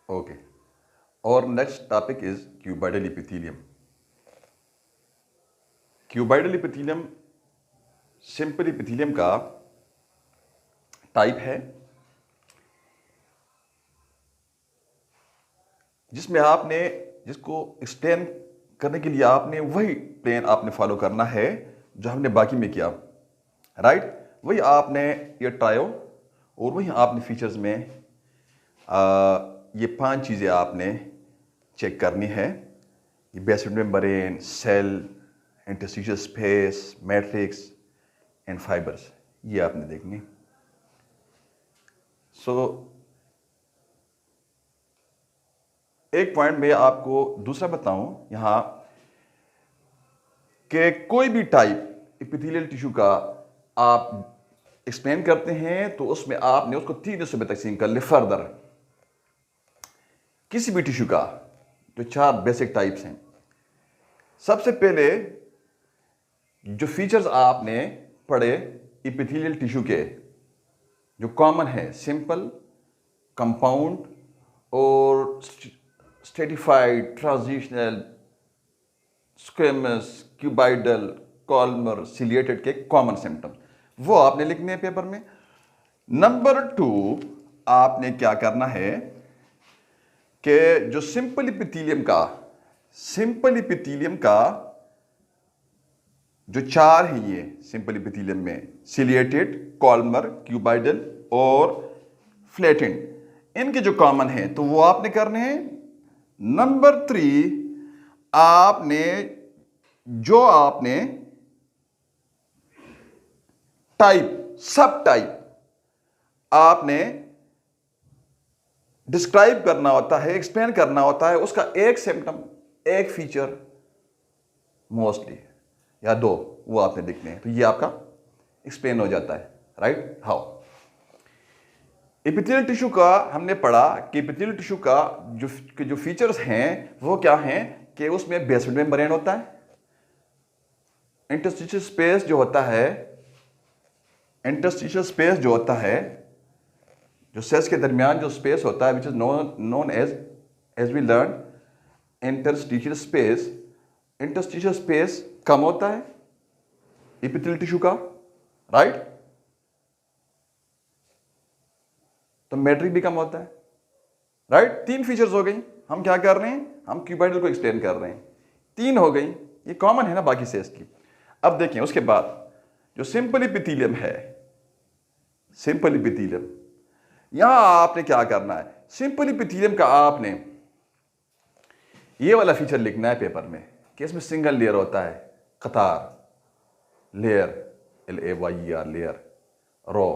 Okay, और next topic is cuboidal epithelium. Cuboidal epithelium simple epithelium का type है जिसमें आपने जिसको एक्सप्लेन करने के लिए आपने वही प्लेन आपने फॉलो करना है जो हमने बाकी में किया, राइट? वही आपने ये ट्रायो और वही आपने फीचर्स में ये 5 चीज़ें आपने चेक करनी है। ये basement membrane, cell, interstitial space, matrix and fibres, ये आपने देखनी। एक पॉइंट मैं आपको दूसरा बताऊं यहां कि कोई भी टाइप एपिथेलियल टिश्यू का आप एक्सप्लेन करते हैं तो उसमें आपने उसको 3 हिस्सों में तकसीम कर ले फर्दर। किसी भी टिश्यू का जो 4 बेसिक टाइप्स हैं, सबसे पहले जो फीचर्स आपने पढ़े एपिथेलियल टिश्यू के जो कॉमन है, सिंपल, कंपाउंड और stratified, transitional, squamous, cuboidal, columnar, ciliated के कॉमन सिम्टम्स, वो आपने लिखने हैं पेपर में। नंबर 2 आपने क्या करना है कि जो सिंपल इपिथेलियम का जो 4 है, ये सिंपल इपिथेलियम में सिलिएटेड, कॉलमर, क्यूबाइडल और फ्लैटेंड, इनके जो कॉमन है तो वो आपने करने हैं। नंबर 3 आपने सब टाइप आपने डिस्क्राइब करना होता है, एक्सप्लेन करना होता है, उसका एक सिम्टम, एक फीचर मोस्टली या 2 वो आपने लिखने हैं, तो ये आपका एक्सप्लेन हो जाता है, राइट? हाउ एपिथेलियल टिश्यू का हमने पढ़ा कि एपिथेलियल टिश्यू का जो फीचर्स हैं वो क्या हैं कि उसमें बेसिड मेम्ब्रेन होता है, इंटरस्टिशियल स्पेस जो होता है, जो सेल्स के दरमियान जो स्पेस होता है, which is known as we learn interstitial space. Interstitial space कम होता है एपिथेलियल टिश्यू का, राइट? तो मैट्रिक्स भी कम होता है, राइट? 3 फीचर्स हो गई। हम क्या कर रहे हैं, हम क्यूबाइडल को एक्सप्लेन कर रहे हैं। 3 हो गई, ये कॉमन है ना बाकी सेल्स की। अब देखें उसके बाद जो सिंपल इपिथेलियम है, सिंपल इपिथेलियम, यहां आपने क्या करना है, सिंपल इपिथेलियम का आपने ये वाला फीचर लिखना है पेपर में कि इसमें सिंगल लेयर होता है, कतार, लेयर, LAYER, लेयर, रो,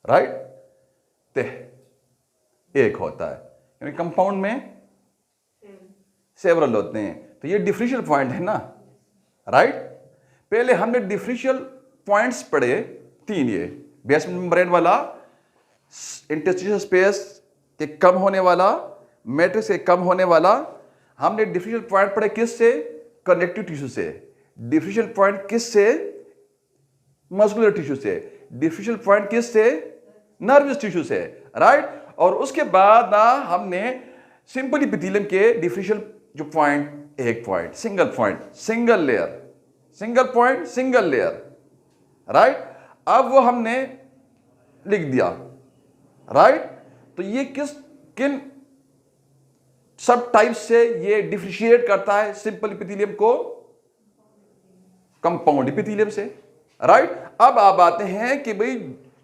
राइट? तह एक होता है, यानी कंपाउंड में सेवरल होते हैं, तो ये डिफरेंशियल पॉइंट है ना, राइट? पहले हमने डिफरेंशियल पॉइंट्स पढ़े 3, ये बेसमेंट मेम्ब्रेन वाला, इंटरस्टिशियल स्पेस के कम होने वाला, मैट्रिक्स के कम होने वाला। हमने डिफरेंशियल पॉइंट पढ़े किससे, कनेक्टिव टिश्यू से। डिफरेंशियल पॉइंट किससे, मस्कुलर टिश्यू से। डिफरेंशियल पॉइंट किससे, नर्वस टिश्यू से, राइट? और उसके बाद ना हमने सिंपल इपिथेलियम के डिफरेंशियल जो पॉइंट, एक point, single point, single layer, single point, single layer, right? अब वो हमने लिख दिया, राइट? तो ये किन सब टाइप से ये डिफरेंशिएट करता है सिंपल इपिथेलियम को कंपाउंड इपिथेलियम से, राइट? अब आप आते हैं कि भाई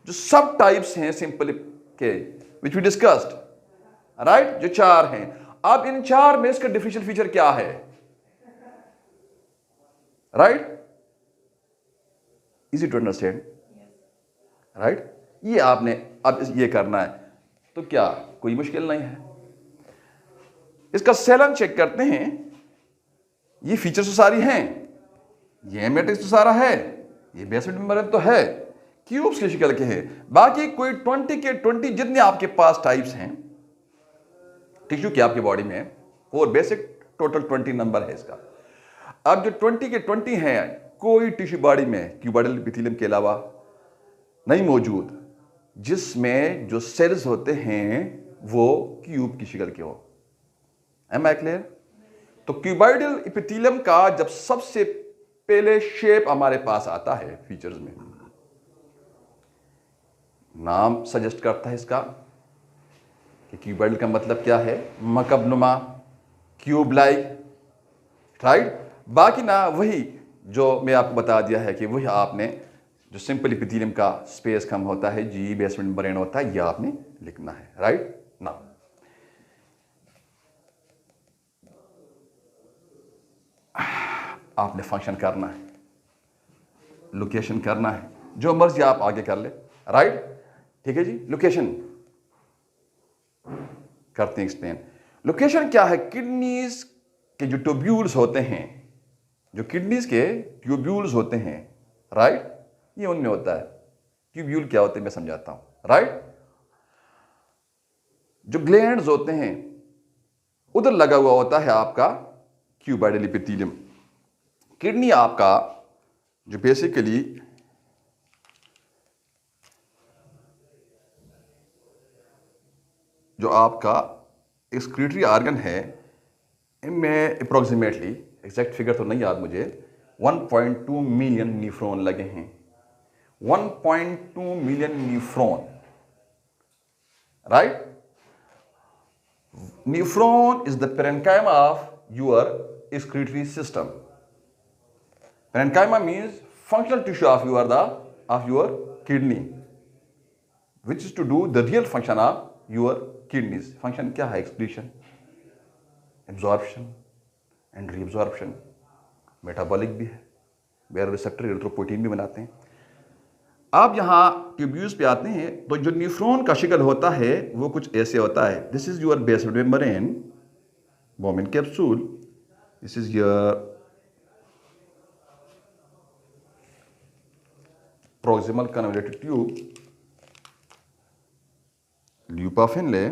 जो सब टाइप्स हैं सिंपल के विच वी डिस्कस्ड, राइट, जो 4 हैं, अब इन 4 में इसका डिफरेंशियल फीचर क्या है, right? Easy to understand, right? ये आपने अब ये करना है, तो क्या कोई मुश्किल नहीं है। इसका सेल हम चेक करते हैं, ये फीचर्स तो सारी हैं, ये मैट्रिक्स तो सारा है, ये बेसिड मेम्ब्रेन तो है, क्यूब्स की शक्ल के हैं, बाकी कोई 20 के 20 जितने आपके पास टाइप्स हैं टिश्यू के आपकी बॉडी में, और बेसिक टोटल 20 नंबर है इसका। अब जो 20 के 20 हैं, कोई टिश्यू बॉडी में क्यूबाइडल इपिथेलियम के अलावा नहीं मौजूद जिसमें जो सेल्स होते हैं वो क्यूब की शक्ल के हो। Am I clear? तो क्यूबॉइडल एपिथेलियम का जब सबसे पहले शेप हमारे पास आता है फीचर्स में, नाम सजेस्ट करता है इसका कि क्यूबॉइडल का मतलब क्या है, मकबनुमा, क्यूब लाइक, राइट। बाकी ना वही जो मैं आपको बता दिया है कि वही आपने जो सिंपल एपिथेलियम का स्पेस कम होता है, जी बेसमेंट मेम्ब्रेन होता है, यह आपने लिखना है, राइट ना। आपने फंक्शन करना है, लोकेशन करना है, जो मर्जी आप आगे कर ले, राइट। ठीक है जी, लोकेशन करते हैं एक्सप्लेन। लोकेशन क्या है? किडनीज के जो ट्यूब्यूल्स होते हैं, जो किडनीज के ट्यूब्यूल्स होते हैं, राइट, ये उनमें होता है। ट्यूब्यूल क्या होते हैं मैं समझाता हूं, राइट। जो ग्लैंड्स होते हैं उधर लगा हुआ होता है आपका क्यूबॉइडल एपिथेलियम। किडनी आपका जो बेसिकली जो आपका एक्सक्रीटरी ऑर्गन है, इनमें अप्रोक्सीमेटली, एग्जैक्ट फिगर तो नहीं याद मुझे, 1.2 मिलियन न्यूफ्रॉन लगे हैं। 1.2 million nephron, right. Nephron is the parenchyma of your excretory system. Parenchyma means functional tissue of your kidney, which is to do the real function of your kidneys. Function क्या है? excretion, absorption and reabsorption, metabolic भी है, baroreceptor erythropoietin भी बनाते हैं। आप यहाँ tubules पे आते हैं तो जो न्यूफ्रॉन का शिकल होता है वो कुछ ऐसे होता है। This is your basement membrane, Bowman capsule, this is your proximal convoluted tube, loop of Finlay,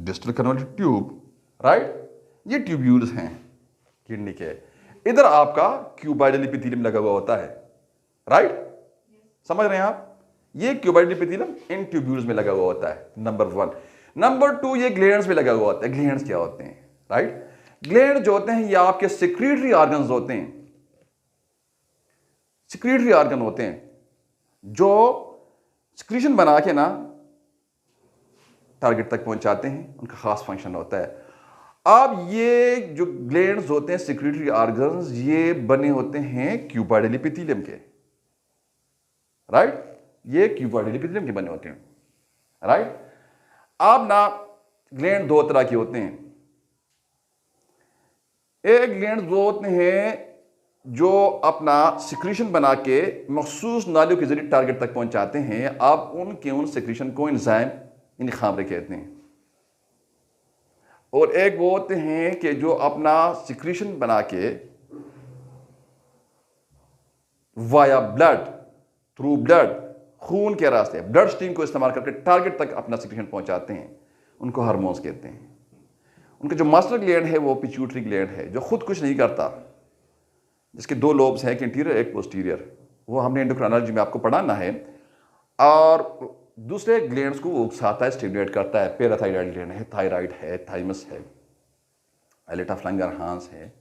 distal convoluted tube, right. ये ट्यूब्यूल्स हैं किडनी के। इधर आपका क्यूबॉइडल एपिथेलियम लगा हुआ होता है, राइट, समझ रहे हैं आप? ये क्यूबॉइडल एपिथेलियम इन ट्यूब्यूल्स में लगा हुआ होता है, नंबर 1। नंबर 2, ये ग्लैंड्स में लगा हुआ होता है। ग्लैंड्स क्या होते हैं, राइट? ग्लैंड जो होते हैं ये आपके सेक्रेटरी ऑर्गन्स होते हैं। सेक्रेटरी ऑर्गन होते हैं जो सिक्रीशन बना के ना टारगेट तक पहुंचाते हैं, उनका खास फंक्शन होता है। अब ये जो ग्लैंड्स होते हैं, सेक्रेटरी ऑर्गन्स, ये बने होते हैं क्यूबॉइडल एपिथेलियम के, राइट। ये क्यूबॉइडल एपिथेलियम के बने होते हैं, राइट। अब ना ग्लैंड दो तरह के होते हैं। एक ग्लैंड वो होते हैं जो अपना सिक्रीशन बना के मखसूस नालियों के जरिए टारगेट तक पहुंचाते हैं। आप उन सिक्रीशन को एंजाइम यानी खामरे कहते हैं। और एक वो होते हैं कि जो अपना सिक्रीशन बना के वाया ब्लड, थ्रू ब्लड, खून के रास्ते, ब्लड स्ट्रीम को इस्तेमाल करके टारगेट तक अपना सिक्रीशन पहुंचाते हैं। उनको हार्मोन्स कहते हैं। उनका जो मास्टर ग्लैंड है वो पिट्यूटरी ग्लैंड है, जो खुद कुछ नहीं करता, जिसके 2 लोब्स हैं, एक इंटीरियर एक पोस्टीरियर। वो हमने एंडोक्राइनोलॉजी में आपको पढ़ाना है। और दूसरे ग्लैंड्स को वो उकसाता है, स्टिमुलेट करता है। पैराथायरॉइड ग्लैंड है, थायराइड है, थाइमस है, एलेटाफ्लैंगरहांस है,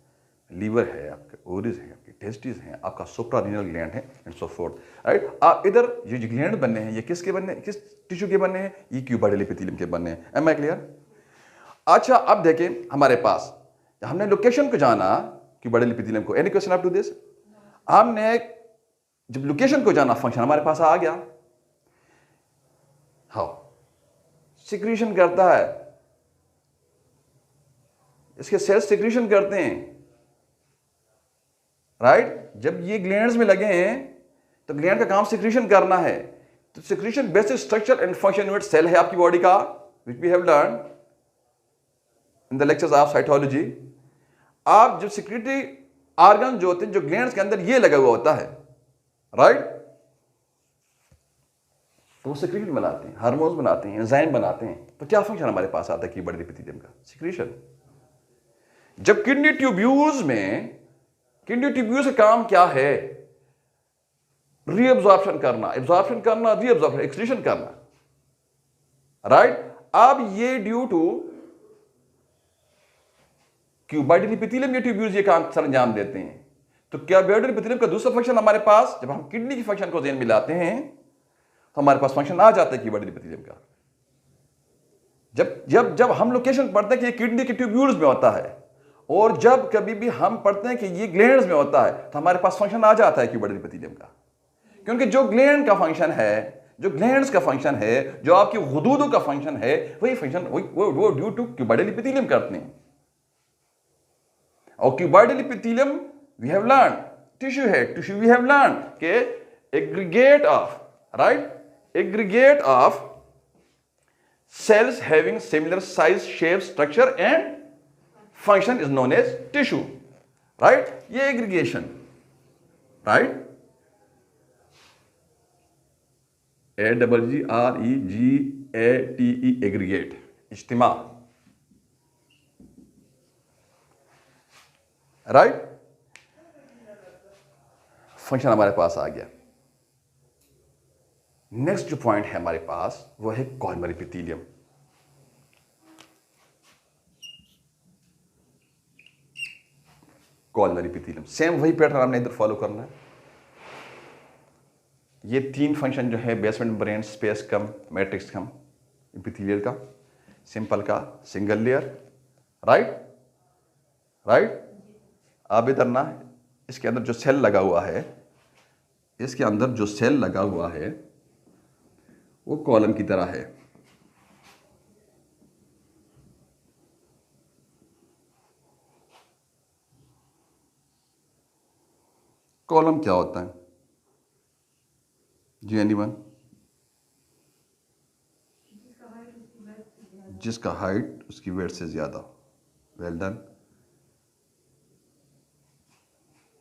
लीवर है, आपके ओरिज है, आपके टेस्टिस हैं, आपका सुप्रारीनल ग्लैंड है, एंड सो फोर्थ, राइट। आप इधर ये जो ग्लैंड बनने हैं, ये किसके बनने, किस टिश्यू के बनने हैं? ये क्यूबॉइडल एपिथेलियम के बनने हैं। Am I clear? अच्छा, अब देखें हमारे पास, हमने लोकेशन को जाना क्यूबॉइडल एपिथेलियम को। Any question up to this? हमने जब लोकेशन को जाना, फंक्शन हमारे पास आ गया। हाउ सिक्रीशन करता है, इसके सेल्स सिक्रीशन करते हैं, राइट। जब ये ग्लैंड्स में लगे हैं तो ग्लैंड का काम सिक्रीशन करना है। तो secretion basic structure and function unit cell है आपकी बॉडी का, which we have learn in the lectures of cytology. आप जो सिक्रेटरी ऑर्गन जो होते हैं, जो ग्लैंड्स के अंदर ये लगा हुआ होता है, राइट, तो वो सिक्रीशन बनाते हैं, हार्मोन्स बनाते हैं, एंजाइम बनाते हैं। तो क्या फंक्शन हमारे पास आता है क्यूबॉइडल एपिथेलियम का? सिक्रीशन। जब किडनी ट्यूब्यूल्स में, किडनी ट्यूब्यूल्स का काम क्या है? रीअब्जॉर्प्शन करना, एब्जॉर्प्शन करना, रीअब्जॉर्प्शन, एक्सक्रीशन करना, राइट। अब ये ड्यू टू क्यूबाइडल एपिथेलियम ये ट्यूब्यूल्स ये काम सरंजाम देते हैं। तो क्यूबाइडल एपिथेलियम का दूसरा फंक्शन हमारे पास, जब हम किडनी के फंक्शन को ज़हन में लाते हैं तो हमारे पास फंक्शन आ जाता है क्यूबाइडल एपिथेलियम का। जब जब जब हम लोकेशन पढ़ते हैं कि ये किडनी के ट्यूब्यूल्स में होता है, और जब कभी भी हम पढ़ते हैं कि ये ग्लैंड्स में होता है, तो हमारे पास फंक्शन आ जाता है क्यूबाइडल एपिथेलियम का। क्योंकि जो ग्लैंड का फंक्शन है, जो ग्लैंड्स का फंक्शन है, जो आपकी गुदूदों का फंक्शन है, वही फंक्शन वो ड्यू टू क्यूबाइडल एपिथेलियम करते हैं। और cuboidal epithelium we have learn, tissue है, टिश्यू वी हैव लर्न के aggregate of, right, aggregate of cells having similar size, shape, structure and function is known as tissue, right? ये aggregation, right? AGGREGATE, aggregate, इज्तिमा, right? Function हमारे पास आ गया। Next जो point है हमारे पास वो है columnar epithelium. Columnar epithelium same वही पैटर्न हमने इधर फॉलो करना है। ये तीन फंक्शन जो है बेसमेंट मेम्ब्रेन, स्पेस कम, मैट्रिक्स कम, एपिथेलियल का, सिंपल का, सिंगल लेयर, राइट, राइट। अब इधर ना इसके अंदर जो सेल लगा हुआ है, इसके अंदर जो सेल लगा हुआ है वो कॉलम की तरह है। कॉलम क्या होता है जी, एनीवन? जिसका हाइट उसकी वेट से ज्यादा, वेल डन।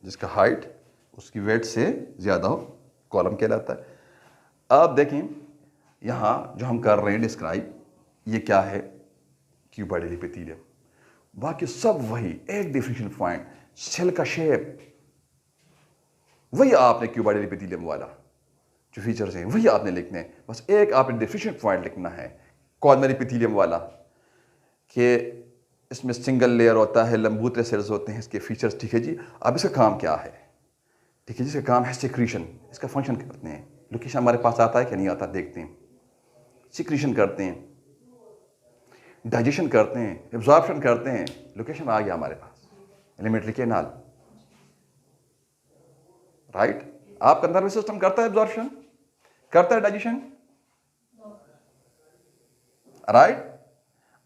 जिसका हाइट उसकी वेट से ज्यादा हो, कॉलम कहलाता है। अब देखें यहाँ जो हम कर रहे हैं डिस्क्राइब, ये क्या है? Cuboidal epithelium. बाकी सब वही, एक डिफरेंशियल पॉइंट, सेल का शेप वही आपने क्यूबाइडल एपिथेलियम वाला जो फीचर्स हैं वही आपने लिखने हैं। बस एक आपने डिफरेंशियल पॉइंट लिखना है कॉलमर एपिथेलियम वाला, कि इसमें सिंगल लेयर होता है, लंबूतरे सेल्स होते हैं, इसके फीचर्स, ठीक है जी। अब इसका काम क्या है? ठीक है जी, इसका काम है सिक्रीशन। इसका फंक्शन करते हैं, लोकेशन हमारे पास आता है कि नहीं आता, देखते हैं। सिक्रीशन करते हैं, डाइजेशन करते हैं, एब्जॉर्प्शन करते हैं, लोकेशन आ गया हमारे पास, एलिमेंट्री कैनाल, राइट। आपका नर्वस सिस्टम करता है एब्जॉर्प्शन, करता है डाइजेशन, राइट।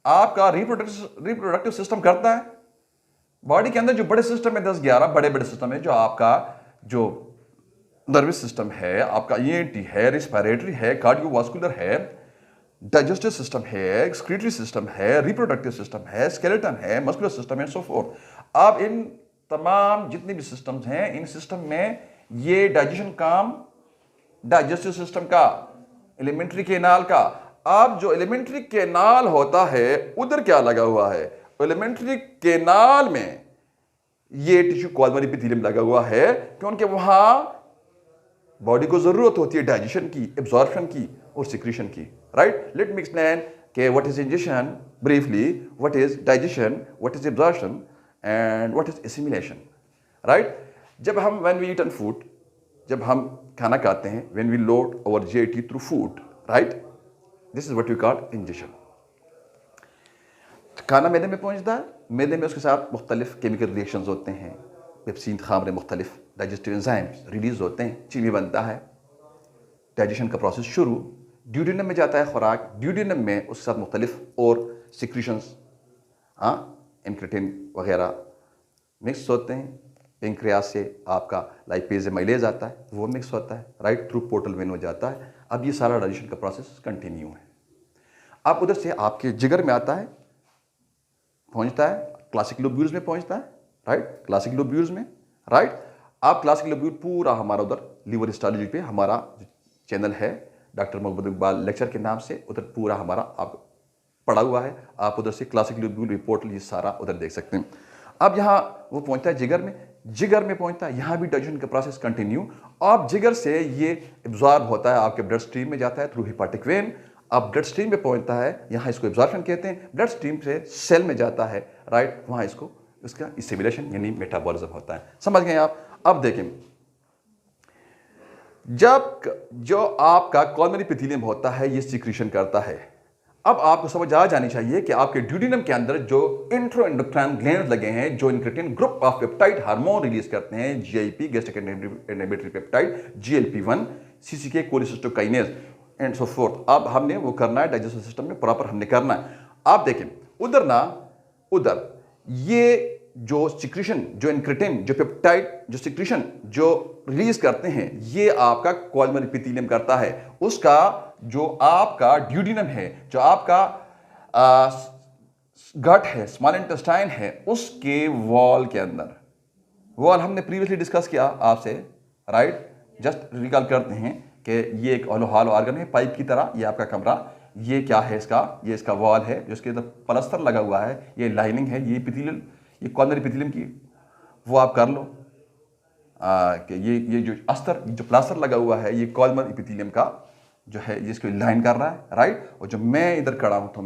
आपका रिप्रोडक्टिव सिस्टम करता है। बॉडी के अंदर जो बड़े सिस्टम है, 10-11 बड़े बड़े सिस्टम है, जो आपका जो नर्वस सिस्टम है, आपका ईएनटी है, रेस्पिरेटरी है, कार्डियोवास्कुलर है, डाइजेस्टिव सिस्टम है, एक्सक्रीटरी सिस्टम है, रिप्रोडक्टिव सिस्टम है, स्केलेटन है, मस्कुलर सिस्टम है, सो फोर्थ। आप इन तमाम जितने भी सिस्टम्स हैं, इन सिस्टम में ये डाइजेशन काम, डाइजेस्टिव सिस्टम का, एलिमेंट्री कैनाल का। अब जो एलिमेंट्री कैनाल होता है उधर क्या लगा हुआ है? एलिमेंट्री कैनाल में ये टिश्यू कॉलमर एपिथेलियम लगा हुआ है, क्योंकि वहां बॉडी को जरूरत होती है डाइजेशन की, एब्जॉर्प्शन की और सिक्रीशन की, राइट। लेट मी एक्सप्लेन के what is ingestion briefly, what is digestion, what is absorption and what is assimilation, right. जब हम when we eat an food, जब हम खाना खाते हैं, when we load our GIT through food, right, this is what we call ingestion. खाना मैदे में पहुंचता है, मैदे में उसके साथ मुख्तलिफ केमिकल रिएक्शंस होते हैं, पेप्सिन, खामरे, मुख्तलिफ डाइजेस्टिव एंजाइम्स रिलीज होते हैं, चीनी बनता है, डाइजेशन का प्रोसेस शुरू, ड्यूडेनम में जाता है खुराक, ड्यूडेनम में उसके साथ मुख्तलिफ और सिक्रीशंस, इंक्रेटिन वगैरह मिक्स होते हैं। पेंक्रियास से आपका लाइपेज माइलेज आता है, वो मिक्स होता है, राइट, थ्रू पोर्टल वेन हो जाता है। अब ये सारा डाइजेशन का प्रोसेस कंटिन्यू है। अब उधर से आपके जिगर में आता है, पहुंचता है, क्लासिक लोब्यूल्स में पहुंचता है, राइट, क्लासिक लोब्यूल्स में, राइट। आप क्लासिक लोब्यूल पूरा हमारा उधर लिवर हिस्टोलॉजी पे हमारा चैनल है, डॉक्टर मोहम्मद इकबाल लेक्चर के नाम से, उधर पूरा हमारा आप पढ़ा हुआ है। आप उधर से क्लासिक लोब्यूल रिपोर्ट ये सारा उधर देख सकते हैं। अब यहाँ वो पहुंचता है जिगर में, जिगर में पहुंचता है, यहां भी डाइजेशन का प्रोसेस कंटिन्यू। अब जिगर से ये एब्जॉर्ब होता है, आपके ब्लड स्ट्रीम में जाता है थ्रू हिपाटिक वेन। अब ब्लड स्ट्रीम में पहुंचता है, यहां इसको एब्जॉर्प्शन कहते हैं। ब्लड स्ट्रीम से सेल में जाता है, राइट, वहां इसको इसका एसिमिलेशन यानी मेटाबॉलिज्म होता है। समझ गए आप? अब देखें, जब जो आपका कोलमनरी एपिथेलियम होता है ये सिक्रीशन करता है। अब आपको समझ आ जानी चाहिए कि आपके ड्यूडेनम के अंदर जो इंट्रोएंडोक्राइन ग्लैंड लगे हैं, जो incretin group of peptide hormone release करते हैं, GIP gastric inhibitory peptide, GLP one, CCK, cholecystokinin and so forth. अब हमने वो करना है, डाइजेस्टिव सिस्टम में प्रॉपर हमने करना है। आप देखें उधर ये जो सिक्रीशन, जो इंक्रेटिन, जो पेप्टाइड, जो सिक्रीशन जो रिलीज करते हैं, ये आपका कोलमनरी एपिथेलियम करता है। उसका जो आपका ड्यूडेनम है, जो आपका गट है, स्मॉल इंटेस्टाइन है, उसके वॉल के अंदर, वॉल हमने प्रीवियसली डिस्कस किया आपसे, राइट, जस्ट रिकॉल करते हैं कि ये एक हॉलो ऑर्गन है पाइप की तरह। ये आपका कमरा, ये क्या है इसका, ये इसका वॉल है, जिसके अंदर प्लास्टर लगा हुआ है, ये लाइनिंग है, ये एपिथेलियल, ये कोलमनरी एपिथेलियम की, वो आप कर लो कि ये जो अस्तर, जो प्लास्टर लगा हुआ है, ये कोलमनरी एपिथेलियम का जो है, जिसको लाइन कर रहा है, राइट। और जो मैं इधर खड़ा हूं, तो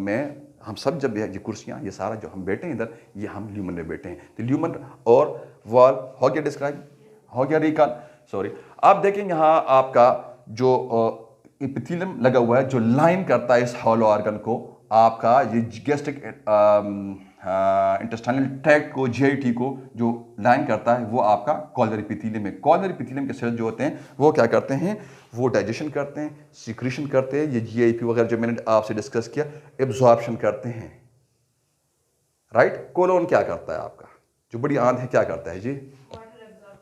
हम सब जब ये कुर्सियां, ये सारा जो हम बैठे हैं इधर, ये हम ल्यूमन में बैठे हैं। तो ल्यूमन और वॉल हो गया डिस्क्राइब, हो गया रिकॉल, सॉरी। आप देखें यहाँ आपका जो एपिथेलियम लगा हुआ है, जो लाइन करता है इस हॉलो ऑर्गन को, आपका ये गैस्ट्रिक इंटेस्टाइनल ट्रैक्ट को, जीआईटी को जो लाइन करता है, वो आपका कोलमनरी एपिथेलियम है। कोलमनरी एपिथेलियम के सेल जो होते हैं वो क्या करते हैं, वो डाइजेशन करते हैं, सिक्रीशन करते हैं, ये जीआईपी वगैरह जो मैंने आपसे डिस्कस किया, एब्जॉर्प्शन करते हैं, राइट। कोलोन क्या करता है आपका, जो बड़ी आंत है, क्या करता है जी,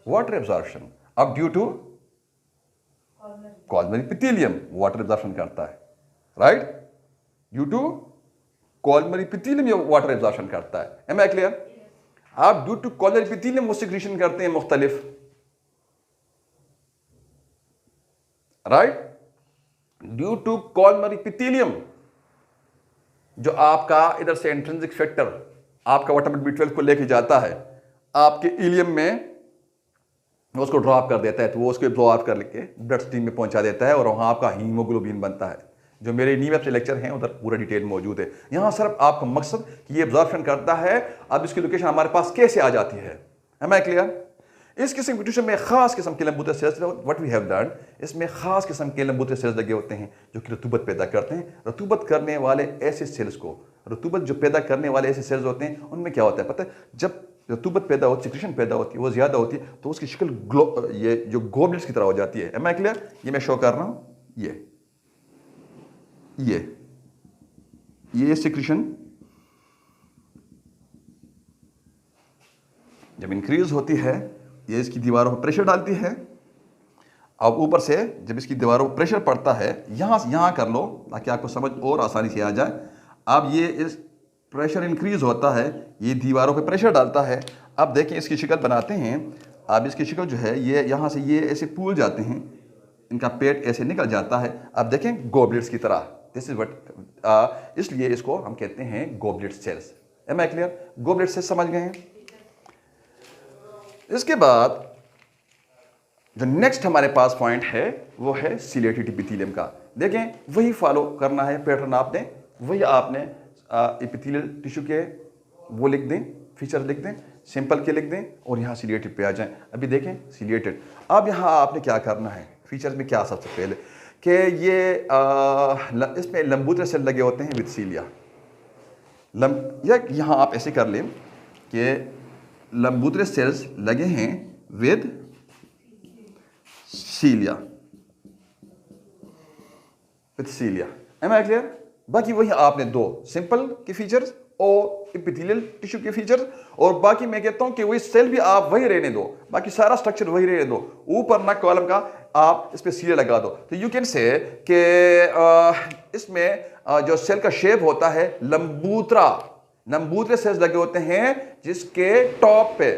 वाटर एब्जॉर्प्शन। अब due to columnar epithelium water absorption करता है, right, due to columnar epithelium ये वाटर एब्जॉर्प्शन करता है। Am I clear? आप ड्यू टू कोलमनरी एपिथेलियम वो सिक्रीशन करते हैं मुख्तलिफ, right. Due to columnar epithelium जो आपका इधर से इंट्रिंसिक फैक्टर आपका विटामिन B12 को लेके जाता है आपके इलियम में, उसको ड्रॉप कर देता है, तो वो उसको एब्जॉर्ब कर लेके ब्लड स्ट्रीम में पहुंचा देता है, और वहां आपका हीमोग्लोबिन बनता है। जो मेरे नीम से लेक्चर हैं उधर पूरा डिटेल मौजूद है। यहां सिर्फ आपका मकसद कि ये एब्जॉर्प्शन करता है। अब इसकी लोकेशन हमारे पास कैसे आ जाती है, एम आई क्लियर? इस किस्म की टिश्यू में खास किस्म के लंबूतर cells, what we have learn, इसमें खास किस्म के लंबूतर सेल्स लगे होते हैं जो कि रतूबत पैदा करते हैं। रतूबत करने वाले ऐसे सेल्स को, रतूबत जो पैदा करने वाले ऐसे सेल्स होते हैं, उनमें क्या होता है पता है, जब रतूबत पैदा होती है, सिक्रीशन पैदा होती है, वो ज्यादा होती है, तो उसकी शक्ल ये जो गोबलेट्स की तरह हो जाती है। Am I clear? ये मैं शो कर रहा हूं, ये सिक्रीशन जब इंक्रीज होती है, ये इसकी दीवारों पर प्रेशर डालती है। अब ऊपर से जब इसकी दीवारों पर प्रेशर पड़ता है, यहां कर लो ताकि आपको समझ और आसानी से आ जाए। अब ये इस प्रेशर इंक्रीज होता है, ये दीवारों पे प्रेशर डालता है। अब देखें इसकी शक्ल बनाते हैं। अब इसकी शक्ल जो है, ये यहाँ से ये ऐसे फूल जाते हैं, इनका पेट ऐसे निकल जाता है। अब देखें गोबलेट्स की तरह, दिस इज व्हाट, इसलिए इसको हम कहते हैं goblet cells. Am I clear? Goblet cells समझ गए हैं? इसके बाद जो नेक्स्ट हमारे पास पॉइंट है वो है सिलेटेड एपिथेलियम का। देखें वही फॉलो करना है पैटर्न, आपने वही आपने एपिथेलियल टिश्यू के वो लिख दें, फीचर लिख दें, सिंपल के लिख दें, और यहाँ सिलेटेड पे आ जाएं। अभी देखें सिलेटेड। अब यहाँ आपने क्या करना है, फीचर्स में क्या सबसे पहले कि ये इसमें लंबूतर सेल लगे होते हैं विद सीलिया। या यहाँ आप ऐसे कर लें कि लंबूतर सेल्स लगे हैं with cilia, with cilia. Am I clear? बाकी वही आपने दो सिंपल के फीचर्स और एपिथेलियल टिश्यू के फीचर्स, और बाकी मैं कहता हूं कि वही सेल भी आप वही रहने दो, बाकी सारा स्ट्रक्चर वही रहने दो। ऊपर ना कॉलम का आप इस पे सीलिया लगा दो, तो यू कैन से कि इसमें जो सेल का शेप होता है लंबूतरे सेल्स लगे होते हैं जिसके टॉप पे,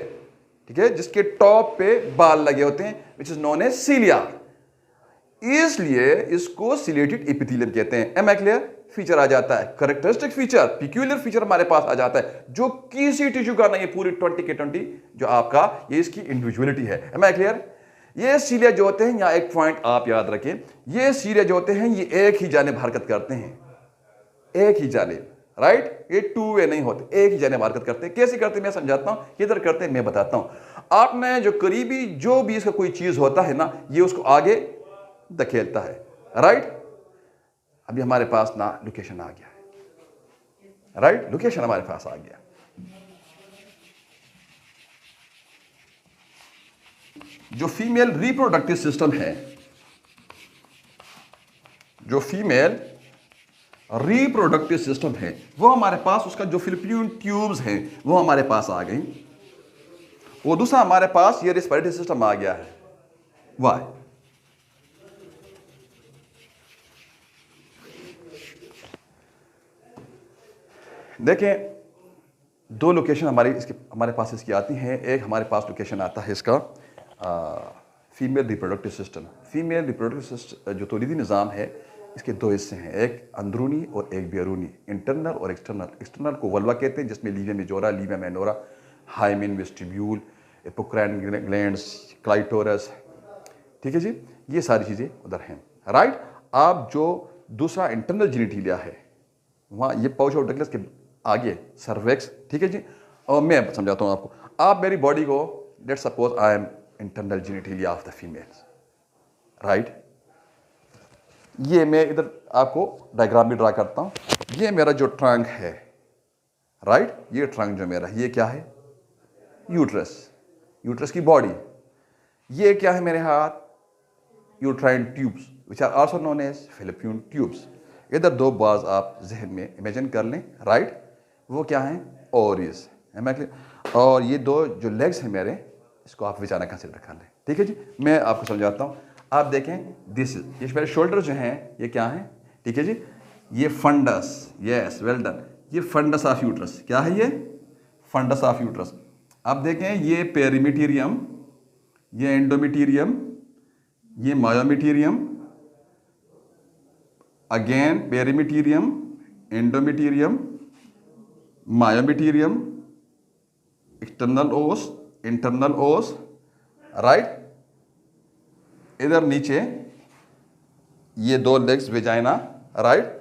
ठीक है, जिसके टॉप पे बाल लगे होते हैं, which is known as cilia. इसलिए इसको सिलेटेड एपिथेलियम कहते हैं। Am I clear? फीचर आ जाता है, करेक्टरिस्टिक फीचर, पिक्यूलियर फीचर हमारे पास आ जाता है जो किसी टिश्यू का नहीं है। पूरी 20 के 20 जो आपका ये इसकी इंडिविजुअलिटी है। Am I clear? ये सीलिया जो होते हैं, यहाँ एक पॉइंट आप याद रखें, ये सीलिया जो होते हैं ये एक ही जानिब हरकत करते हैं, एक ही जानिब, राइट? ये टू वे नहीं होते, एक ही जानिब हरकत करते हैं। कैसे करते हैं मैं समझाता हूं, किधर करते हैं मैं बताता हूं। आपने जो करीबी जो भी इसका कोई चीज होता है ना, ये उसको आगे धकेलता है, राइट? अभी हमारे पास ना लोकेशन आ गया है, राइट? लोकेशन हमारे पास आ गया। जो फीमेल रिप्रोडक्टिव सिस्टम है, जो फीमेल रिप्रोडक्टिव सिस्टम है, वो हमारे पास उसका जो फिलिपियन ट्यूब्स हैं वो हमारे पास आ गई। वो दूसरा हमारे पास ये रेस्पिरेटरी सिस्टम आ गया है। वाई? देखें, दो लोकेशन हमारे पास इसकी आती हैं। एक हमारे पास लोकेशन आता है इसका female reproductive system. Female reproductive system जो तौलीदी निज़ाम है, इसके दो हिस्से हैं, एक अंदरूनी और एक बैरूनी, इंटरनल और एक्सटर्नल। एक्सटर्नल को वल्वा कहते हैं, जिसमें labia majora, labia minora, hymen, vestibule, apocrine glands, clitoris, ठीक है जी, ये सारी चीज़ें उधर हैं, राइट? आप जो दूसरा इंटरनल जेनिटिलिया है, वहाँ ये पाउच ऑफ डगलस के आगे सर्वेक्स, ठीक है जी। और मैं समझाता हूँ आपको। आप मेरी बॉडी को, let's suppose I am internal genitalia of the females, right? ये मैं इधर आपको डायग्राम भी ड्रा करता हूँ। ये मेरा जो ट्रंक है, राइट? ये ट्रंक जो मेरा, ये क्या है? यूट्रस, यूट्रस की बॉडी। ये क्या है मेरे हाथ? Uterine tubes which are also known as fallopian tubes. इधर दो बार्स आप जहन में इमेजिन कर लें, राइट? वो क्या हैं? ओवरीज, और ये दो जो लेग्स हैं मेरे, इसको आप विचारा कंसिडर कर लें, ठीक है जी। मैं आपको समझाता हूँ। आप देखें, दिस ये मेरे शोल्डर जो हैं ये क्या हैं, ठीक है जी। ये फंडस, यस, वेल डन। ये फंडस ऑफ यूट्रस, क्या है ये? Fundus of uterus. आप देखें, ये पेरीमीटेरियम, ये एंडोमीटेरियम, ये myometrium, again perimetrium, endometrium, myometrium, external os, internal os, right? इधर नीचे ये दो लेग्स वेजाइना, राइट?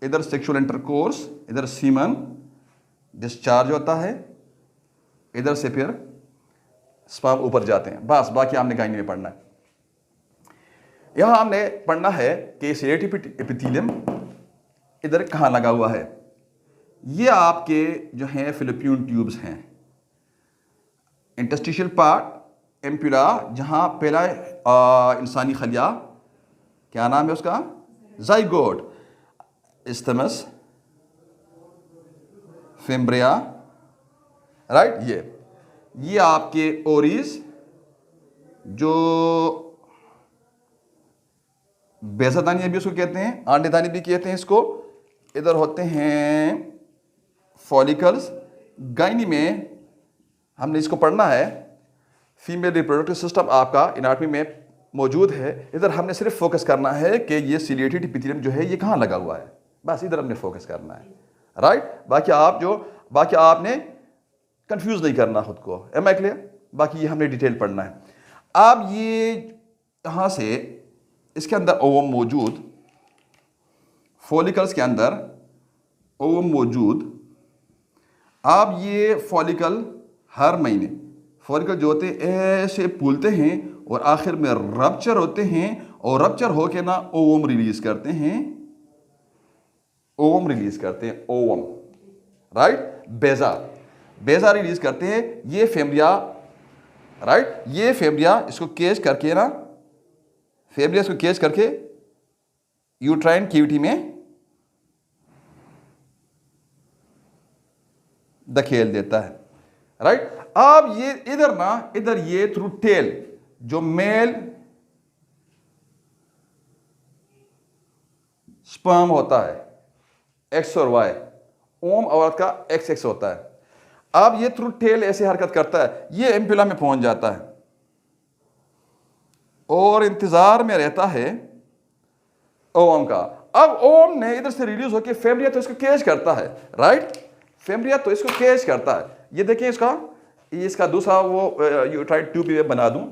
इधर सेक्सुअल इंटरकोर्स, इधर सीमन डिस्चार्ज होता है, इधर से फिर स्पर्म ऊपर जाते हैं। बस, बाकी हमने गाइनी में पढ़ना है। यहां हमने पढ़ना है कि सीलेटिव एपिथेलियम इधर कहाँ लगा हुआ है। ये आपके जो हैं फैलोपियन ट्यूब्स हैं। इंटरस्टिशियल पार्ट, एम्पुला, जहाँ पहला इंसानी खलिया, क्या नाम है उसका? Zygote, isthmus, fimbria, right? ये आपके ओरीज, जो बेजादानी भी उसको कहते हैं, आंडेदानी भी कहते हैं इसको। इधर होते हैं फॉलिकल्स। गाइनी में हमने इसको पढ़ना है। फीमेल रिप्रोडक्टिव सिस्टम आपका एनाटॉमी में मौजूद है। इधर हमने सिर्फ फोकस करना है कि ये सीलिएटेड एपिथेलियम जो है ये कहाँ लगा हुआ है, बस इधर हमने फोकस करना है, राइट? बाकी आपने कंफ्यूज नहीं करना खुद को। Am I clear? बाकी ये हमने डिटेल पढ़ना है। अब ये यहाँ से इसके अंदर ओवम मौजूद, फॉलिकल्स के अंदर ओवम मौजूद। अब ये फॉलिकल हर महीने, फॉलिकल जो होते हैं ऐसे फूलते हैं और आखिर में रप्चर होते हैं, और रप्चर होके ना ओवम रिलीज करते हैं, ओवम रिलीज करते हैं, ओवम, राइट? बेजा रिलीज करते हैं। ये फेमरिया, राइट? ये फेमरिया इसको केज करके ना, फेमरिया इसको केज करके यूट्राइन कैविटी में धकेल देता है, राइट? अब ये इधर ये थ्रू टेल जो मेल स्पर्म होता है, एक्स और वाई, ओम औरत का एक्स एक्स होता है। अब ये थ्रू टेल ऐसे हरकत करता है, ये एम्पुला में पहुंच जाता है और इंतजार में रहता है ओवम का। अब ओम ने इधर से रिलीज होकर फेमरिया तो इसको कैच करता है, राइट, फेमरिया तो इसको कैच करता है। ये देखें इसका दूसरा वो यूट्राइन ट्यूब भी बना दूं,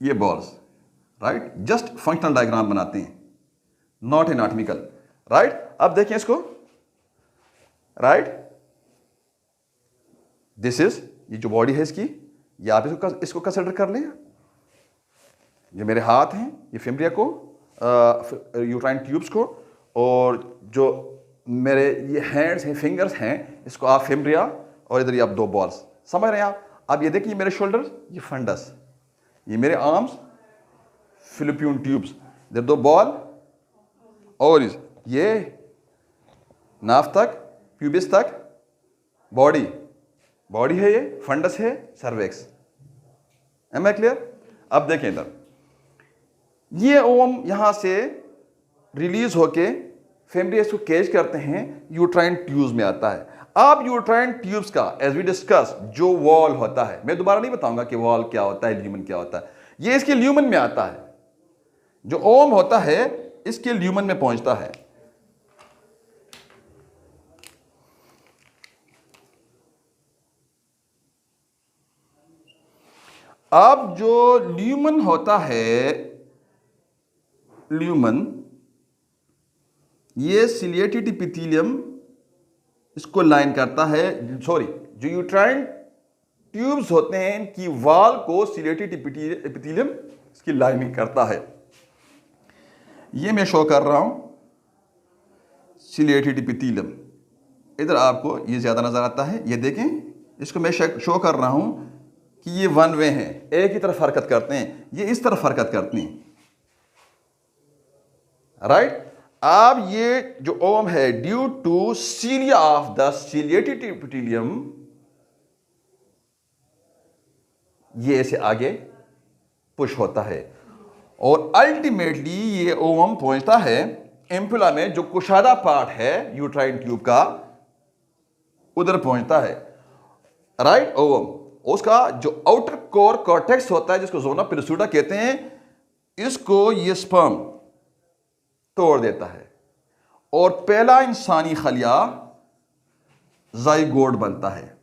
ये balls, right, just functional diagram बनाते हैं, नॉट एनाटॉमिकल, राइट। अब देखें इसको, राइट, दिस इज, ये जो बॉडी है इसकी, ये आप इसको कंसिडर कर लें। ये मेरे हाथ हैं, ये फेमरिया को, यूट्राइन ट्यूब्स को, और जो मेरे ये हैंड्स हैं, फिंगर्स हैं, इसको आप फेमरिया, और इधर ये आप दो बॉल्स, समझ रहे हैं आप। अब ये देखिए मेरे शोल्डर्स, ये फंडस, ये मेरे आर्म्स, फिलिपियन ट्यूब्स, इधर दो बॉल, और ये नाफ तक, प्यूबिस तक बॉडी है, ये फंडस है, सर्वेक्स। M I clear? अब देखें इधर, ये ओम यहां से रिलीज होके फेमरिया को कैच करते हैं, यूट्राइन ट्यूब्स में आता है। अब यूट्राइन ट्यूब्स का एज वी डिस्कस जो वॉल होता है, मैं दोबारा नहीं बताऊंगा कि वॉल क्या होता है, ल्यूमन क्या होता है, ये इसके ल्यूमन में आता है। जो ओम होता है इसके ल्यूमन में पहुंचता है। अब जो ल्यूमन होता है, ल्यूमन, ये सिलिएटेड एपिथेलियम इसको लाइन करता है, सॉरी, जो यूट्राइन ट्यूब्स होते हैं इनकी वॉल को सिलिएटेड एपिथेलियम इसकी लाइनिंग करता है। ये मैं शो कर रहा हूं, सिलिएटेड एपिथेलियम, इधर आपको ये ज्यादा नजर आता है। ये देखें, इसको मैं शो कर रहा हूं कि ये वन वे हैं, एक ही तरफ हरकत करते हैं, ये इस तरफ हरकत करती हैं, राइट। अब ये जो ओम है, due to cilia of the ciliated epithelium, ये ऐसे आगे पुश होता है, और अल्टीमेटली ये ओवम पहुंचता है एम्पुला में, जो कुशादा पार्ट है यूट्राइन ट्यूब का, उधर पहुंचता है, राइट। ओवम, उसका जो आउटर कोर कॉर्टेक्स होता है, जिसको जोना पेरिसूडा कहते हैं, इसको ये स्पर्म तोड़ देता है, और पहला इंसानी खलिया ज़ाइगोट बनता है।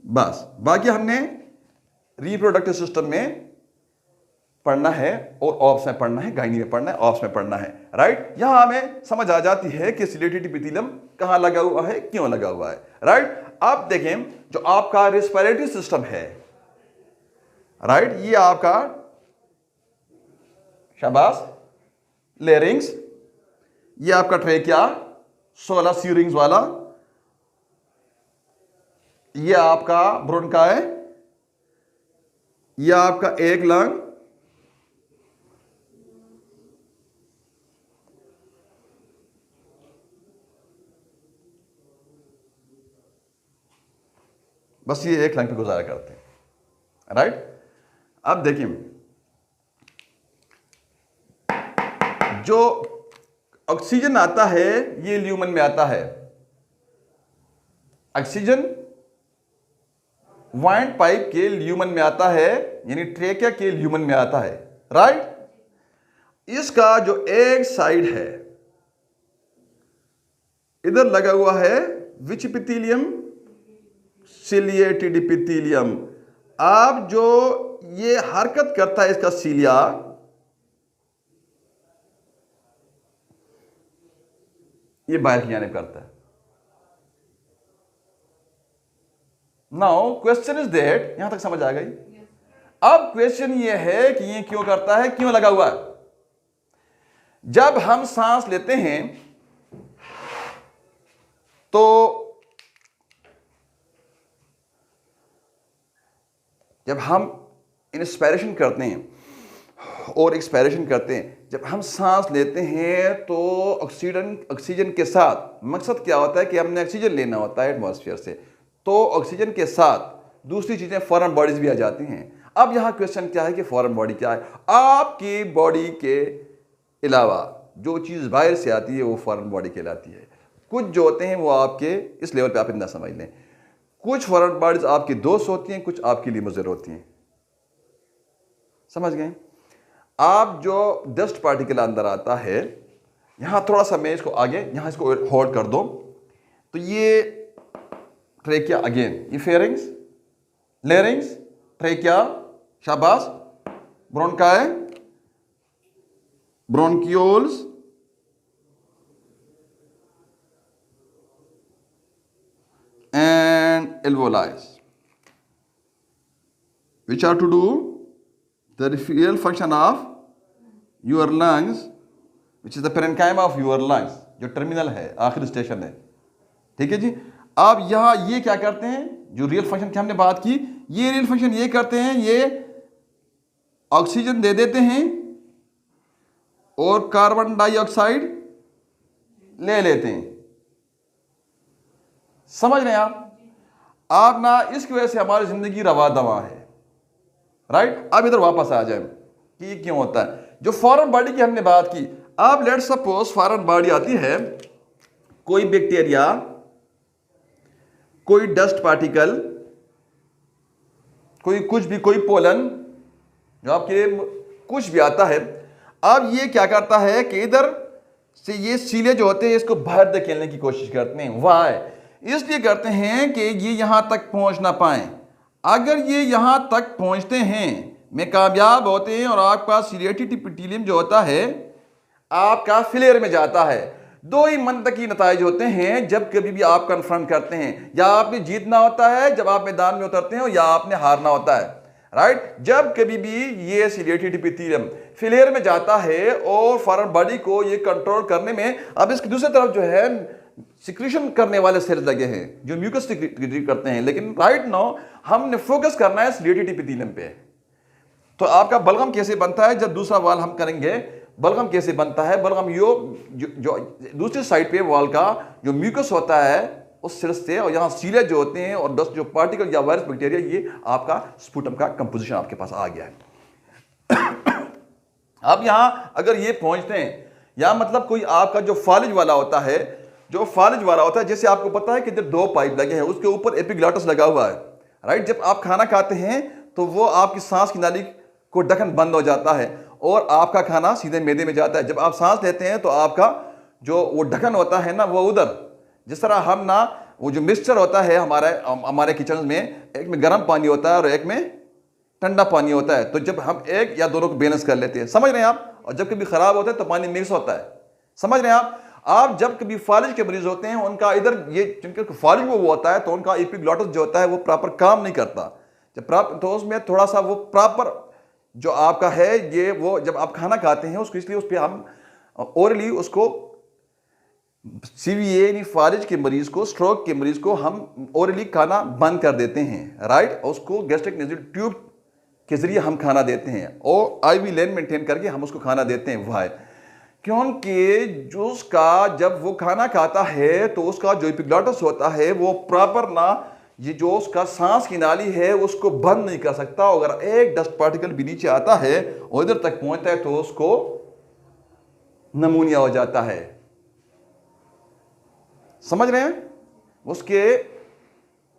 बस, बाकी हमने रिप्रोडक्टिव सिस्टम में पढ़ना है, और ऑप्स में पढ़ना है, गायनी में पढ़ना है, ऑप्स में पढ़ना है, राइट। यहां हमें समझ आ जाती है कि सिलिएटेड एपिथेलियम कहां लगा हुआ है, क्यों लगा हुआ है, राइट। अब देखें, जो आपका रेस्पिरेटरी सिस्टम है, राइट, ये आपका शाबाश लेरिंग्स, ये आपका ट्रेकिया 16 सीरिंग्स वाला, ये आपका ब्रोंकाई, ये आपका एक लंग, बस ये एक लंग पे गुजारा करते हैं, राइट। अब देखिए, जो ऑक्सीजन आता है ये ल्यूमन में आता है, ऑक्सीजन वाइंड पाइप के ल्यूमन में आता है, यानी ट्रेकिया के ल्यूमन में आता है, राइट। इसका जो एक साइड है इधर लगा हुआ है विच एपिथेलियम, सिलिएटेड एपिथेलियम। अब जो ये हरकत करता है इसका सीलिया, ये बाहर की जानिब करता है। नाउ क्वेश्चन इज दैट, यहां तक समझ आ गई? अब क्वेश्चन ये है कि ये क्यों करता है, क्यों लगा हुआ है? जब हम सांस लेते हैं तो जब हम इंस्पायरेशन करते हैं और एक्सपायरेशन करते हैं, जब हम सांस लेते हैं तो ऑक्सीजन के साथ, मकसद क्या होता है कि हमने ऑक्सीजन लेना होता है एटमॉस्फेयर से, तो ऑक्सीजन के साथ दूसरी चीजें फॉरेन बॉडीज भी आ जाती हैं। अब यहां क्वेश्चन क्या है कि फॉरेन बॉडी क्या है? आपकी बॉडी के अलावा जो चीज बाहर से आती है वो फॉरेन बॉडी कहलाती है। कुछ जो होते हैं वो आपके इस लेवल पे आप इतना समझ लें, कुछ फॉरेन बॉडीज आपकी दोस्त होती हैं, कुछ आपके लिए मुज़र होती हैं। समझ गए? आप जो डस्ट पार्टिकल अंदर आता है, यहां थोड़ा सा मैं इसको आगे, यहां इसको होल्ड कर दो, तो ये ट्रेकिया अगेन, ये फेरिंग्स, लेरिंग्स, ट्रेकिया, शाबाश, bronchi, bronchioles, and alveoli, which are to do the real function of your lungs, which is the parenchyma of your lungs, जो टर्मिनल है, आखिरी स्टेशन है। ठीक है जी। अब यहाँ ये क्या करते हैं, जो रियल फंक्शन की हमने बात की, ये रियल फंक्शन ये करते हैं, ये ऑक्सीजन दे देते हैं और कार्बन डाइऑक्साइड ले लेते हैं। समझ रहे हैं आप ना, इसकी वजह से हमारी जिंदगी रवा दवा है। राइट, अब इधर वापस आ जाए कि ये क्यों होता है। जो फॉरेन बॉडी की हमने बात की, अब लेट सपोज फॉरेन बॉडी आती है, कोई बैक्टीरिया, कोई डस्ट पार्टिकल, कोई कुछ भी, कोई पोलन, जो आपके कुछ भी आता है। अब ये क्या करता है कि इधर से ये सीले जो होते हैं इसको बाहर धकेलने की कोशिश करते हैं। वाई? इसलिए करते हैं कि ये यहां तक पहुंच ना पाए। अगर ये यहां तक पहुंचते हैं, में कामयाब होते हैं और आपका सीलिएटेड एपिथेलियम जो होता है आपका फ्लेयर में जाता है। दो ही मंतकी नताइज होते हैं जब कभी भी आप कन्फ्रंट करते हैं, या आपने जीतना होता है जब आप मैदान में उतरते हो, या आपने हारना होता है। राइट, जब कभी भी ये सीलिएटेड एपिथेलियम फ्लेयर में जाता है और फॉरेन बॉडी को ये कंट्रोल करने में, अब इसकी दूसरी तरफ जो है सिक्रीशन करने वाले सेल्स लगे हैं जो म्यूकस सिक्रीट करते हैं। लेकिन राइट नाउ हमने फोकस करना है सीलिएटेड एपिथेलियम पे। तो आपका बलगम कैसे बनता है, जब दूसरा वाल हम करेंगे, बलगम कैसे बनता है। बलगम जो दूसरी साइड पे वाल का जो म्यूकस होता है उस सेल्स से, और यहाँ सीले जो होते हैं और डस्ट जो पार्टिकल या वायरस बैक्टीरिया, ये आपका स्पूटम का कंपोजिशन आपके पास आ गया है। अब यहां अगर ये पहुंचते हैं, या मतलब कोई आपका जो फालिज वाला होता है, जो फालिज वाला होता है, जैसे आपको पता है कि जब दो पाइप लगे हैं उसके ऊपर एपिग्लॉटस लगा हुआ है। राइट, जब आप खाना खाते हैं तो वो आपकी सांस की नाली को ढक्कन बंद हो जाता है और आपका खाना सीधे मैदे में जाता है। जब आप सांस लेते हैं तो आपका जो वो ढक्कन होता है ना, वो उधर, जिस तरह हम ना, वो जो मिक्सचर होता है हमारे किचन में, एक में गर्म पानी होता है और एक में ठंडा पानी होता है। तो जब हम एक या दोनों को बैलेंस कर लेते हैं, समझ रहे हैं आप, और जब कभी खराब होता है तो पानी मिक्स होता है। समझ रहे हैं आप जब कभी फालिज के मरीज होते हैं, उनका इधर ये जिनका फालिज वो होता है तो उनका एपिग्लॉटस जो होता है वो प्रॉपर काम नहीं करता। जब तो उसमें थोड़ा सा वो प्रॉपर जो आपका है ये, वो जब आप खाना खाते हैं उसको, इसलिए उस पर हम ओरली उसको सीवीए यानी फालिज के मरीज को, स्ट्रोक के मरीज को हम ओरली खाना बंद कर देते हैं। राइट, उसको गैस्ट्रिक नेज़ल ट्यूब के जरिए हम खाना देते हैं और आईवी लेन मेंटेन करके हम उसको खाना देते हैं। वाई? क्योंकि जो उसका जब वो खाना खाता है तो उसका जो एपिग्लॉटस होता है वो प्रॉपर ना, ये जो उसका सांस की नाली है उसको बंद नहीं कर सकता। अगर एक डस्ट पार्टिकल भी नीचे आता है और इधर तक पहुंचता है तो उसको नमूनिया हो जाता है। समझ रहे हैं? उसके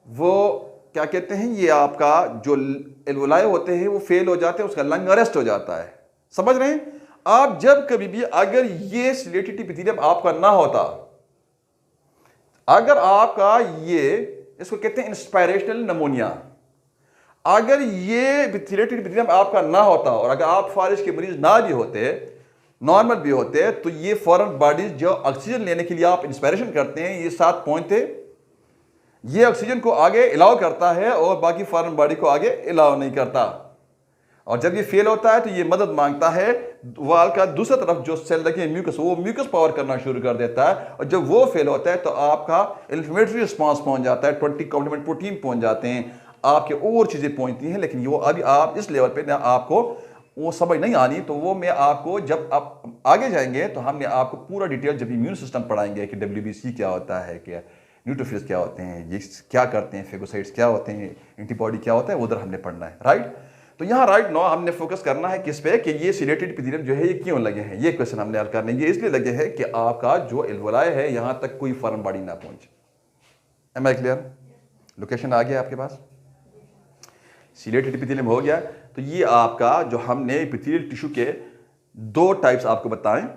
वो क्या कहते हैं, ये आपका जो एल्वोलाई होते हैं वो फेल हो जाते हैं, उसका लंग अरेस्ट हो जाता है। समझ रहे हैं आप? जब कभी भी अगर ये सीलिएटेड एपिथेलियम आपका ना होता, अगर आपका ये, इसको कहते हैं इंस्पायरेशनल नमोनिया, अगर ये सीलिएटेड एपिथेलियम आपका ना होता और अगर आप फालिज के मरीज ना भी होते, नॉर्मल भी होते, तो ये फॉरेन बॉडीज जो ऑक्सीजन लेने के लिए आप इंस्पायरेशन करते हैं, ये साथ पहुंचते, ये ऑक्सीजन को आगे अलाउ करता है और बाकी फॉरेन बॉडी को आगे अलाउ नहीं करता। और जब ये फेल होता है तो ये मदद मांगता है वाल का दूसरी तरफ जो सेल लगे म्यूकस, वो म्यूकस पावर करना शुरू कर देता है। और जब वो फेल होता है तो आपका इन्फ्लेमेटरी रिस्पांस पहुंच जाता है, 20 कॉम्प्लीमेंट प्रोटीन पहुंच जाते हैं, आपके और चीजें पहुंचती हैं। लेकिन वो अभी आप इस लेवल पे ना आपको वो समझ नहीं आनी, तो वो मैं आपको जब आप आगे जाएंगे तो हमने आपको पूरा डिटेल जब इम्यून सिस्टम पढ़ाएंगे कि WBC क्या होता है, क्या न्यूट्रोफिल्स क्या होते हैं, ये क्या करते हैं, फेगोसाइट्स क्या होते हैं, एंटीबॉडी क्या होता है, उधर हमने पढ़ना है। राइट, तो यहाँ राइट नो हमने फोकस करना है किस पे, कि ये सीलिएटेड एपिथेलियम जो है ये क्यों लगे हैं, ये क्वेश्चन हमने हल करने। ये इसलिए लगे हैं कि आपका जो एल्वोलाई है यहां तक कोई फॉरेन बॉडी ना पहुंचे। Am I clear? लोकेशन आ गया आपके पास, सीलिएटेड एपिथेलियम हो गया। तो ये आपका जो हमने एपिथेलियल टिश्यू के दो टाइप्स आपको बताएं,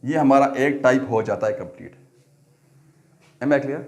ये हमारा एक टाइप हो जाता है कंप्लीट। M I clear?